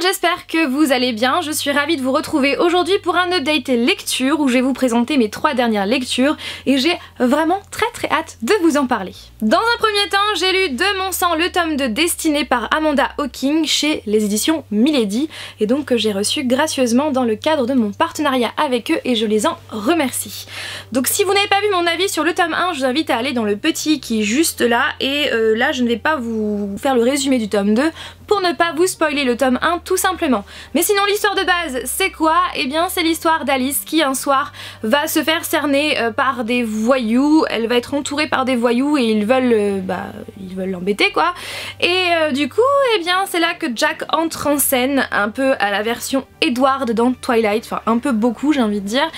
j'espère que vous allez bien. Je suis ravie de vous retrouver aujourd'hui pour un update lecture où je vais vous présenter mes 3 dernières lectures et j'ai vraiment très hâte de vous en parler. Dans un premier temps, j'ai lu de mon sang le tome de Destinée par Amanda Hocking chez les éditions Milady et donc que j'ai reçu gracieusement dans le cadre de mon partenariat avec eux et je les en remercie. Donc si vous n'avez pas vu mon avis sur le tome 1, je vous invite à aller dans le petit qui est juste là et là je ne vais pas vous faire le résumé du tome 2 pour ne pas vous spoiler le tome 1 tout simplement. Mais sinon l'histoire de base c'est quoi? Eh bien c'est l'histoire d'Alice qui un soir va se faire cerner par des voyous, elle va être entourée par des voyous et ils veulent l'embêter quoi. Et du coup eh bien c'est là que Jack entre en scène un peu à la version Edward dans Twilight, enfin un peu beaucoup j'ai envie de dire,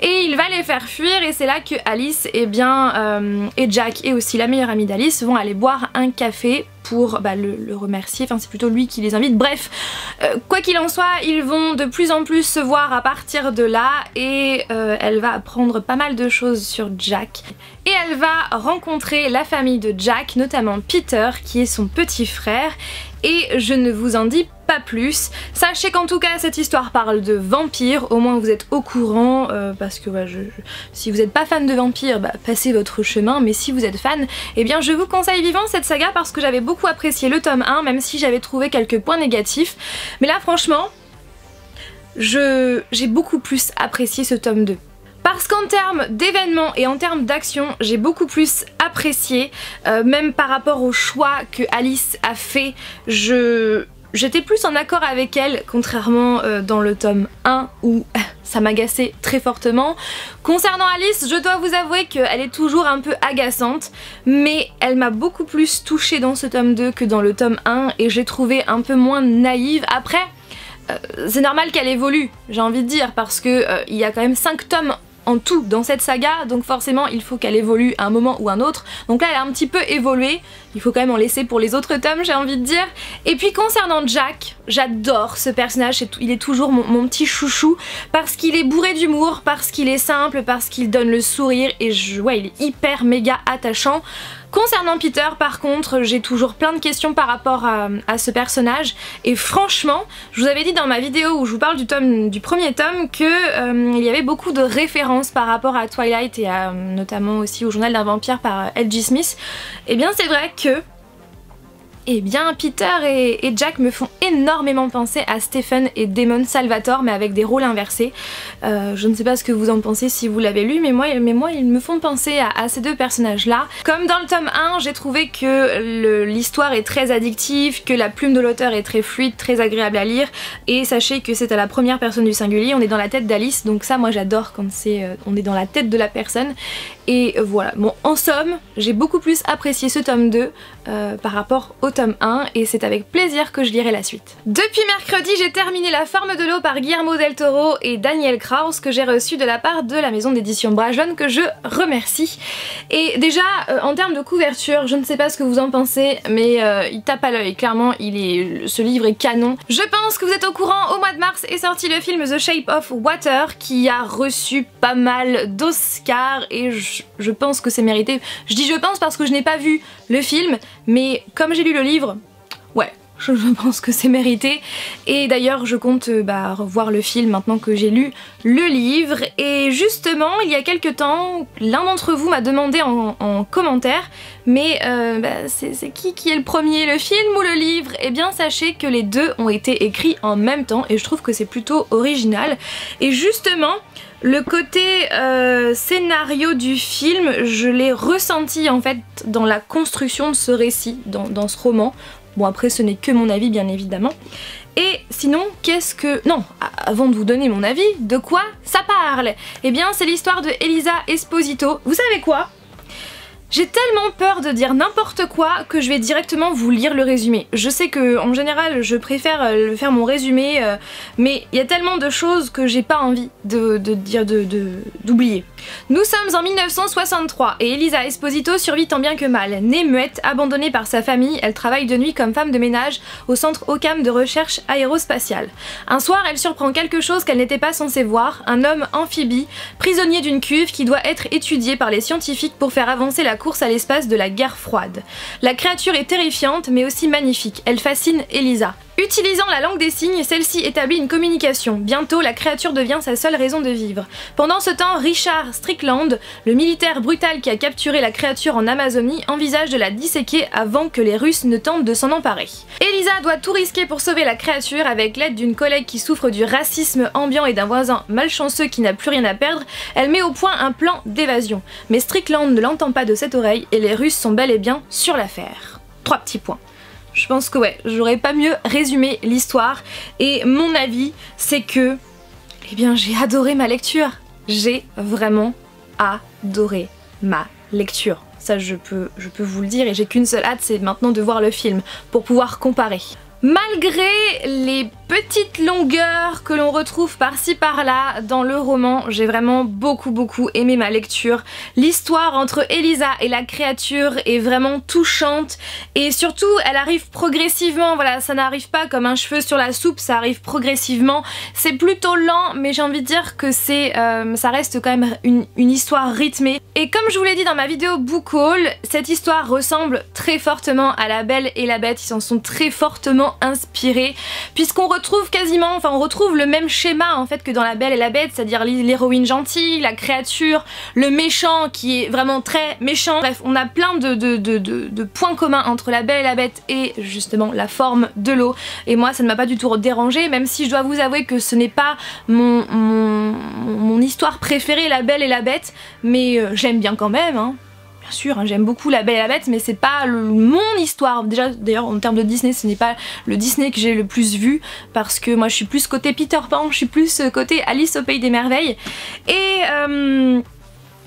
et il va les faire fuir et c'est là que Alice et Jack et aussi la meilleure amie d'Alice vont aller boire un café pour le remercier, enfin c'est plutôt lui qui les invite, bref, quoi qu'il en soit, ils vont de plus en plus se voir à partir de là et elle va apprendre pas mal de choses sur Jack et elle va rencontrer la famille de Jack, notamment Peter qui est son petit frère et je ne vous en dis pas plus. Sachez qu'en tout cas cette histoire parle de vampires, au moins vous êtes au courant parce que si vous n'êtes pas fan de vampires, passez votre chemin, mais si vous êtes fan, eh bien je vous conseille vivement cette saga parce que j'avais beaucoup apprécié le tome 1 même si j'avais trouvé quelques points négatifs, mais là franchement j'ai beaucoup plus apprécié ce tome 2. Parce qu'en termes d'événements et en termes d'action, j'ai beaucoup plus apprécié, même par rapport au choix que Alice a fait, j'étais plus en accord avec elle, contrairement dans le tome 1 où ça m'agaçait très fortement. Concernant Alice, je dois vous avouer qu'elle est toujours un peu agaçante, mais elle m'a beaucoup plus touchée dans ce tome 2 que dans le tome 1 et j'ai trouvé un peu moins naïve. Après, c'est normal qu'elle évolue, j'ai envie de dire, parce que il y a quand même 5 tomes en tout dans cette saga, donc forcément il faut qu'elle évolue à un moment ou un autre. Donc là elle a un petit peu évolué, il faut quand même en laisser pour les autres tomes j'ai envie de dire. Et puis concernant Jack, j'adore ce personnage, il est toujours mon petit chouchou parce qu'il est bourré d'humour, parce qu'il est simple, parce qu'il donne le sourire et il est hyper méga attachant. Concernant Peter par contre, j'ai toujours plein de questions par rapport à ce personnage et franchement, je vous avais dit dans ma vidéo où je vous parle du premier tome que il y avait beaucoup de références par rapport à Twilight et notamment aussi au Journal d'un vampire par L.G. Smith. Et bien c'est vrai que Peter et Jack me font énormément penser à Stephen et Damon Salvatore mais avec des rôles inversés. Je ne sais pas ce que vous en pensez si vous l'avez lu mais moi ils me font penser à ces deux personnages là. Comme dans le tome 1 j'ai trouvé que l'histoire est très addictive, que la plume de l'auteur est très fluide, très agréable à lire et sachez que c'est à la première personne du singulier, on est dans la tête d'Alice donc ça moi j'adore quand on est dans la tête de la personne et voilà. Bon en somme j'ai beaucoup plus apprécié ce tome 2 par rapport au tome 1 et c'est avec plaisir que je lirai la suite. Depuis mercredi j'ai terminé La Forme de l'eau par Guillermo del Toro et Daniel Kraus que j'ai reçu de la part de la maison d'édition Bragelonne que je remercie. Et déjà en termes de couverture, je ne sais pas ce que vous en pensez mais il tape à l'œil, clairement ce livre est canon. Je pense que vous êtes au courant, au mois de mars est sorti le film The Shape of Water qui a reçu pas mal d'Oscars et je pense que c'est mérité. Je dis je pense parce que je n'ai pas vu le film mais comme j'ai lu le livre, ouais, je pense que c'est mérité. Et d'ailleurs je compte revoir le film maintenant que j'ai lu le livre. Et justement il y a quelques temps, l'un d'entre vous m'a demandé en commentaire mais c'est qui est le premier, le film ou le livre? Eh bien sachez que les deux ont été écrits en même temps et je trouve que c'est plutôt original. Et justement le côté scénario du film, je l'ai ressenti en fait dans la construction de ce récit, dans ce roman. Bon après ce n'est que mon avis bien évidemment. Et sinon non, avant de vous donner mon avis, de quoi ça parle? Eh bien c'est l'histoire de Elisa Esposito. Vous savez quoi? J'ai tellement peur de dire n'importe quoi que je vais directement vous lire le résumé. Je sais que en général je préfère faire mon résumé mais il y a tellement de choses que j'ai pas envie d'oublier. Nous sommes en 1963 et Elisa Esposito survit tant bien que mal. Née muette, abandonnée par sa famille, elle travaille de nuit comme femme de ménage au centre OCAM de recherche aérospatiale. Un soir, elle surprend quelque chose qu'elle n'était pas censée voir, un homme amphibie, prisonnier d'une cuve qui doit être étudié par les scientifiques pour faire avancer la course à l'espace de la guerre froide. La créature est terrifiante mais aussi magnifique, elle fascine Elisa. Utilisant la langue des signes, celle-ci établit une communication. Bientôt, la créature devient sa seule raison de vivre. Pendant ce temps, Richard Strickland, le militaire brutal qui a capturé la créature en Amazonie, envisage de la disséquer avant que les Russes ne tentent de s'en emparer. Elisa doit tout risquer pour sauver la créature avec l'aide d'une collègue qui souffre du racisme ambiant et d'un voisin malchanceux qui n'a plus rien à perdre. Elle met au point un plan d'évasion. Mais Strickland ne l'entend pas de cette oreille et les Russes sont bel et bien sur l'affaire. 3 petits points. Je pense que ouais, j'aurais pas mieux résumé l'histoire et mon avis c'est que, eh bien j'ai adoré ma lecture. J'ai vraiment adoré ma lecture. Ça je peux vous le dire et j'ai qu'une seule hâte, c'est maintenant de voir le film pour pouvoir comparer. Malgré les petites longueurs que l'on retrouve par-ci par-là dans le roman, j'ai vraiment beaucoup aimé ma lecture. L'histoire entre Elisa et la créature est vraiment touchante et surtout elle arrive progressivement, voilà, ça n'arrive pas comme un cheveu sur la soupe, ça arrive progressivement. C'est plutôt lent mais j'ai envie de dire que ça reste quand même une histoire rythmée. Et comme je vous l'ai dit dans ma vidéo Book Haul, cette histoire ressemble très fortement à La Belle et la Bête, ils s'en sont très fortement inspirés puisqu'on retrouve quasiment, enfin on retrouve le même schéma en fait que dans La Belle et la Bête, c'est-à-dire l'héroïne gentille, la créature, le méchant qui est vraiment très méchant. Bref, on a plein de points communs entre La Belle et la Bête et justement la forme de l'eau. Et moi ça ne m'a pas du tout dérangé, même si je dois vous avouer que ce n'est pas mon histoire préférée, La Belle et la Bête, mais j'aime bien quand même, hein. Bien sûr, hein, j'aime beaucoup La Belle et la Bête, mais c'est pas mon histoire. Déjà, d'ailleurs, en termes de Disney, ce n'est pas le Disney que j'ai le plus vu, parce que moi je suis plus côté Peter Pan, je suis plus côté Alice au Pays des Merveilles. Et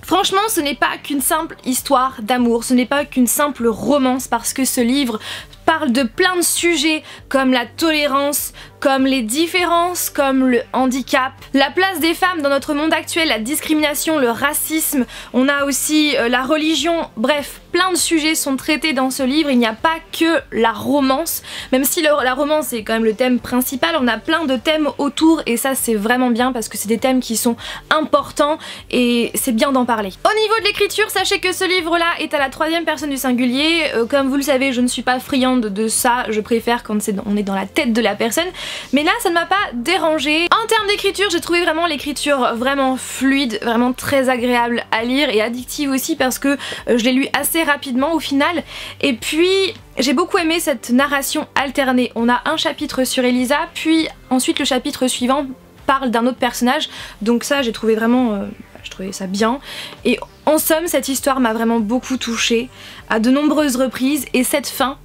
franchement, ce n'est pas qu'une simple histoire d'amour, ce n'est pas qu'une simple romance, parce que ce livre parle de plein de sujets comme la tolérance, comme les différences, comme le handicap, la place des femmes dans notre monde actuel, la discrimination, le racisme, on a aussi la religion, bref, plein de sujets sont traités dans ce livre. Il n'y a pas que la romance, même si la romance est quand même le thème principal, on a plein de thèmes autour et ça c'est vraiment bien parce que c'est des thèmes qui sont importants et c'est bien d'en parler. Au niveau de l'écriture, sachez que ce livre là est à la 3e personne du singulier, comme vous le savez je ne suis pas friande de ça, je préfère quand on est dans la tête de la personne, mais là ça ne m'a pas dérangée. En termes d'écriture, j'ai trouvé vraiment l'écriture vraiment fluide, vraiment très agréable à lire et addictive aussi parce que je l'ai lu assez rapidement au final. Et puis j'ai beaucoup aimé cette narration alternée, on a un chapitre sur Elisa, puis ensuite le chapitre suivant parle d'un autre personnage, donc ça j'ai trouvé vraiment je trouvais ça bien. Et en somme, cette histoire m'a vraiment beaucoup touchée à de nombreuses reprises et cette fin,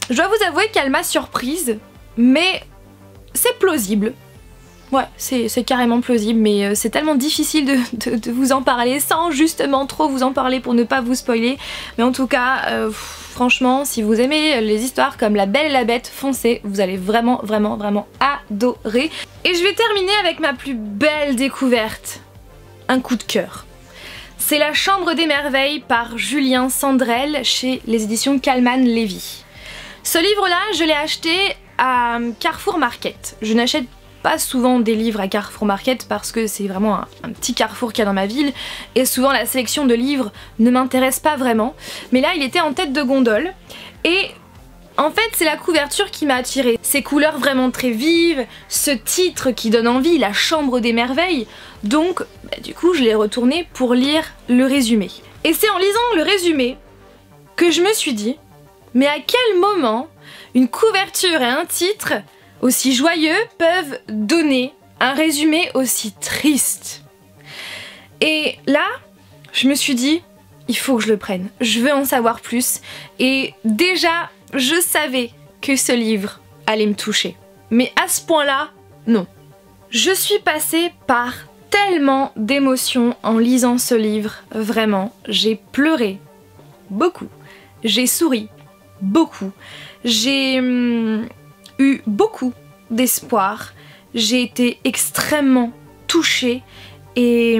je dois vous avouer qu'elle m'a surprise, mais c'est plausible. Ouais, c'est carrément plausible, mais c'est tellement difficile de vous en parler sans justement trop vous en parler pour ne pas vous spoiler. Mais en tout cas, franchement, si vous aimez les histoires comme La Belle et la Bête, foncez, vous allez vraiment adorer. Et je vais terminer avec ma plus belle découverte, un coup de cœur. C'est La Chambre des Merveilles par Julien Sandrel chez les éditions Kallman-Lévy. Ce livre-là, je l'ai acheté à Carrefour Market. Je n'achète pas souvent des livres à Carrefour Market parce que c'est vraiment un petit carrefour qu'il y a dans ma ville et souvent la sélection de livres ne m'intéresse pas vraiment. Mais là, il était en tête de gondole et en fait, c'est la couverture qui m'a attirée. Ces couleurs vraiment très vives, ce titre qui donne envie, La Chambre des Merveilles. Donc, du coup, je l'ai retourné pour lire le résumé. Et c'est en lisant le résumé que je me suis dit, mais à quel moment une couverture et un titre aussi joyeux peuvent donner un résumé aussi triste? Et là, je me suis dit, il faut que je le prenne. Je veux en savoir plus. Et déjà, je savais que ce livre allait me toucher. Mais à ce point-là, non. Je suis passée par tellement d'émotions en lisant ce livre, vraiment. J'ai pleuré beaucoup. J'ai souri beaucoup. J'ai eu beaucoup d'espoir. J'ai été extrêmement touchée et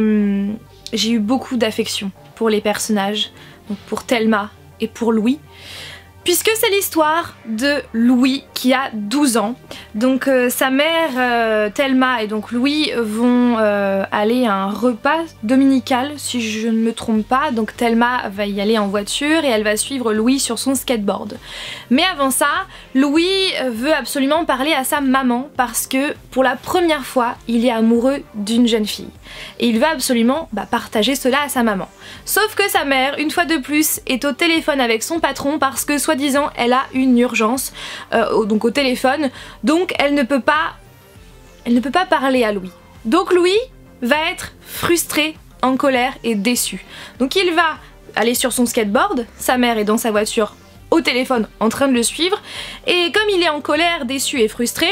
j'ai eu beaucoup d'affection pour les personnages, donc pour Thelma et pour Louis. puisque c'est l'histoire de Louis qui a 12 ans. Donc sa mère Thelma et donc Louis vont aller à un repas dominical si je ne me trompe pas. Donc Thelma va y aller en voiture et elle va suivre Louis sur son skateboard. Mais avant ça, Louis veut absolument parler à sa maman parce que pour la première fois il est amoureux d'une jeune fille. Et il va absolument partager cela à sa maman. Sauf que sa mère, une fois de plus, est au téléphone avec son patron parce que soi-disant elle a une urgence donc au téléphone, donc elle ne peut pas parler à Louis. Donc Louis va être frustré, en colère et déçu. Donc il va aller sur son skateboard, sa mère est dans sa voiture au téléphone en train de le suivre, et comme il est en colère, déçu et frustré,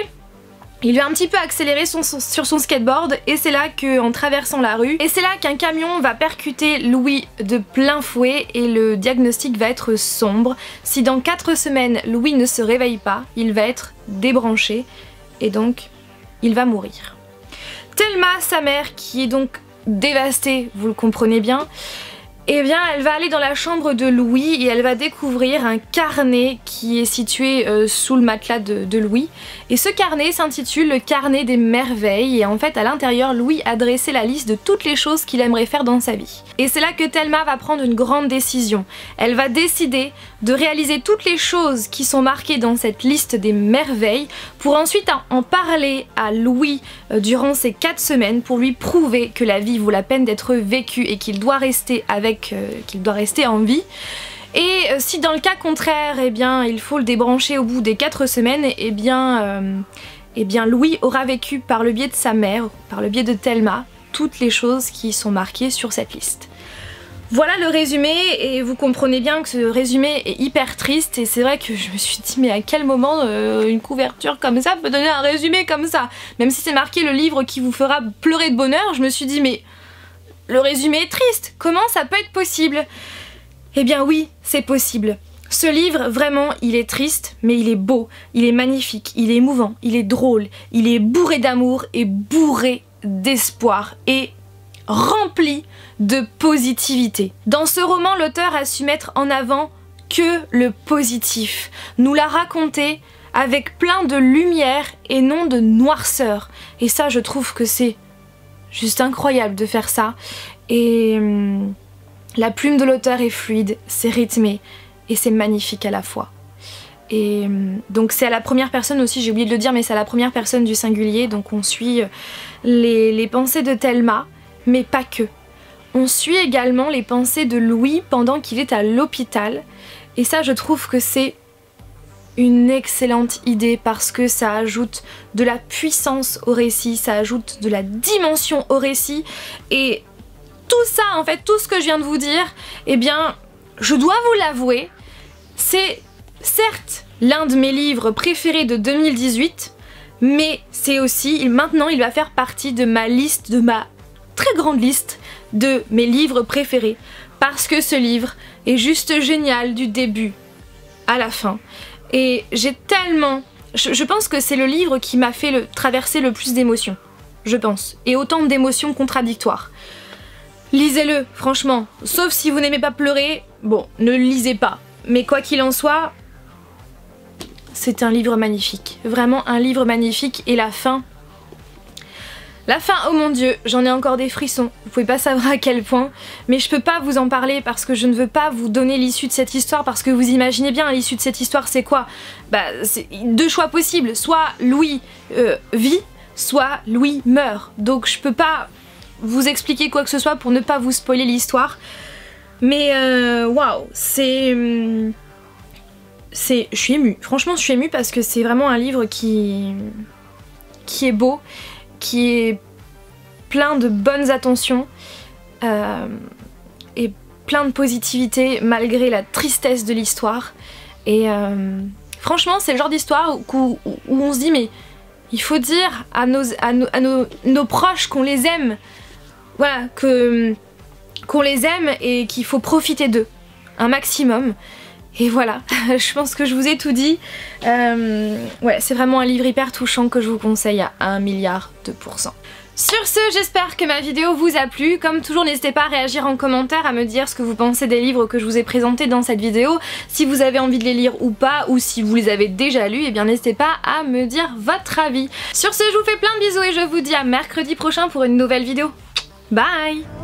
il va un petit peu accélérer sur son skateboard et c'est là qu'en traversant la rue, et c'est là qu'un camion va percuter Louis de plein fouet et le diagnostic va être sombre. Si dans 4 semaines Louis ne se réveille pas, il va être débranché et donc il va mourir. Thelma, sa mère, qui est donc dévastée, vous le comprenez bien, eh bien elle va aller dans la chambre de Louis et elle va découvrir un carnet qui est situé sous le matelas de Louis. Et ce carnet s'intitule le carnet des merveilles et en fait à l'intérieur Louis a dressé la liste de toutes les choses qu'il aimerait faire dans sa vie. Et c'est là que Thelma va prendre une grande décision. Elle va décider de réaliser toutes les choses qui sont marquées dans cette liste des merveilles pour ensuite en parler à Louis durant ces 4 semaines pour lui prouver que la vie vaut la peine d'être vécue et qu'il doit rester en vie. Et si dans le cas contraire, eh bien, il faut le débrancher au bout des 4 semaines, eh bien Louis aura vécu par le biais de sa mère, par le biais de Thelma, toutes les choses qui sont marquées sur cette liste. Voilà le résumé et vous comprenez bien que ce résumé est hyper triste et c'est vrai que je me suis dit mais à quel moment une couverture comme ça peut donner un résumé comme ça? Même si c'est marqué le livre qui vous fera pleurer de bonheur, je me suis dit mais le résumé est triste, comment ça peut être possible? Eh bien oui, c'est possible. Ce livre, vraiment, il est triste, mais il est beau, il est magnifique, il est émouvant, il est drôle, il est bourré d'amour et bourré d'espoir et rempli de positivité. Dans ce roman, l'auteur a su mettre en avant que le positif, nous l'a raconté avec plein de lumière et non de noirceur. Et ça, je trouve que c'est juste incroyable de faire ça. Et la plume de l'auteur est fluide, c'est rythmé et c'est magnifique à la fois. Et donc c'est à la première personne aussi, j'ai oublié de le dire, mais c'est à la première personne du singulier. Donc on suit les pensées de Thelma, mais pas que. On suit également les pensées de Louis pendant qu'il est à l'hôpital. Et ça, je trouve que c'est une excellente idée parce que ça ajoute de la puissance au récit, ça ajoute de la dimension au récit. Et tout ça, en fait, tout ce que je viens de vous dire, eh bien, je dois vous l'avouer, c'est certes l'un de mes livres préférés de 2018, mais c'est aussi, maintenant il va faire partie de ma liste, de ma très grande liste de mes livres préférés, parce que ce livre est juste génial du début à la fin. Et j'ai tellement... Je pense que c'est le livre qui m'a fait traverser le plus d'émotions, je pense, et autant d'émotions contradictoires. Lisez-le, franchement, sauf si vous n'aimez pas pleurer, bon, ne le lisez pas. Mais quoi qu'il en soit, c'est un livre magnifique, vraiment un livre magnifique. Et la fin, oh mon dieu, j'en ai encore des frissons, vous pouvez pas savoir à quel point, mais je peux pas vous en parler parce que je ne veux pas vous donner l'issue de cette histoire, parce que vous imaginez bien, l'issue de cette histoire c'est quoi? Bah, c'est 2 choix possibles, soit Louis vit, soit Louis meurt, donc je peux pas vous expliquer quoi que ce soit pour ne pas vous spoiler l'histoire, mais waouh, je suis émue, franchement je suis émue parce que c'est vraiment un livre qui est beau, qui est plein de bonnes attentions et plein de positivité malgré la tristesse de l'histoire. Et franchement c'est le genre d'histoire où on se dit mais il faut dire à nos proches qu'on les aime, voilà, qu'on les aime et qu'il faut profiter d'eux un maximum. Et voilà, je pense que je vous ai tout dit. Ouais, c'est vraiment un livre hyper touchant que je vous conseille à 1 milliard %. Sur ce, j'espère que ma vidéo vous a plu. Comme toujours, n'hésitez pas à réagir en commentaire, à me dire ce que vous pensez des livres que je vous ai présentés dans cette vidéo. Si vous avez envie de les lire ou pas, ou si vous les avez déjà lus, eh bien n'hésitez pas à me dire votre avis. Sur ce, je vous fais plein de bisous et je vous dis à mercredi prochain pour une nouvelle vidéo. Bye!